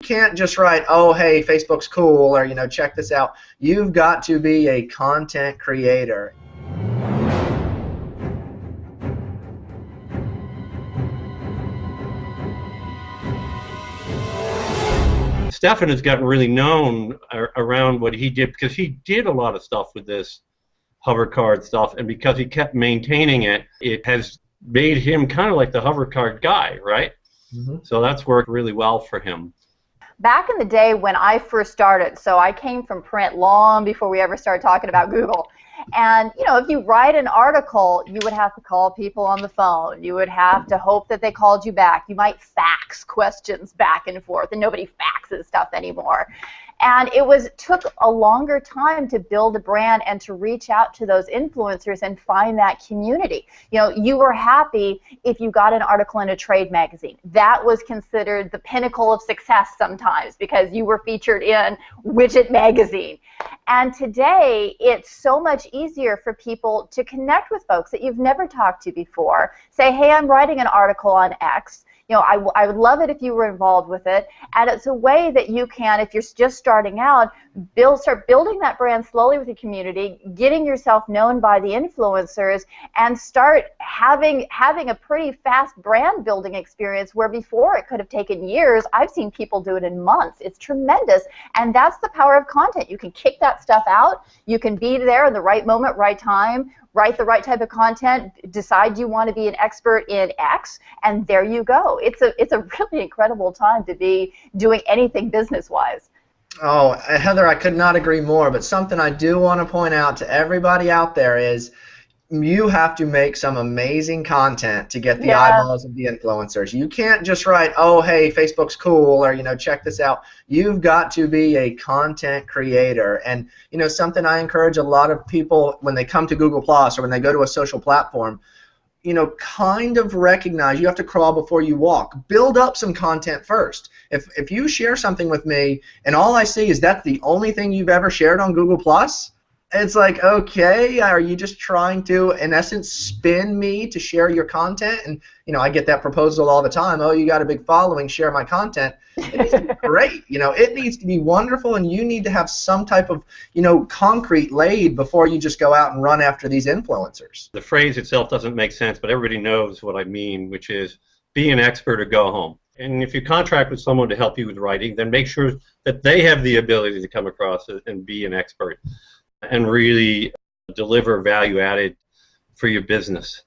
Can't just write, oh, hey, Facebook's cool, or, check this out. You've got to be a content creator. Stefan has gotten really known around what he did because he did a lot of stuff with this hover card stuff, and because he kept maintaining it, it has made him kind of like the hover card guy, right? So that's worked really well for him. Back in the day when I first started, so I came from print long before we ever started talking about Google. And, if you write an article, you would have to call people on the phone. You would have to hope that they called you back. You might fax questions back and forth, and nobody faxes stuff anymore. And it took a longer time to build a brand and to reach out to those influencers and find that community. You were happy if you got an article in a trade magazine. That was considered the pinnacle of success sometimes because you were featured in Widget magazine. And today, it's so much easier for people to connect with folks that you've never talked to before. Say, hey, I'm writing an article on X. I would love it if you were involved with it, and it's a way that you can, if you're just starting out, start building that brand slowly with the community, getting yourself known by the influencers, and start having a pretty fast brand building experience where before it could have taken years. I've seen people do it in months. It's tremendous, and that's the power of content. You can kick that stuff out. You can be there in the right moment, right time, write the right type of content, decide you want to be an expert in X, and there you go. It's a really incredible time to be doing anything business-wise. Oh, Heather, I could not agree more, but something I do want to point out to everybody out there is you have to make some amazing content to get the eyeballs of the influencers. You can't just write, oh, hey, Facebook's cool, or, check this out. You've got to be a content creator. And, something I encourage a lot of people when they come to Google Plus or when they go to a social platform, kind of recognize you have to crawl before you walk. Build up some content first. If you share something with me and all I see is that's the only thing you've ever shared on Google Plus, it's like, okay, are you just trying to, in essence, spin me to share your content? And, I get that proposal all the time. Oh, you got a big following, share my content. It needs to be great. It needs to be wonderful, and you need to have some type of, concrete laid before you just go out and run after these influencers. The phrase itself doesn't make sense, but everybody knows what I mean, which is be an expert or go home. And if you contract with someone to help you with writing, then make sure that they have the ability to come across it and be an expert and really deliver value added for your business.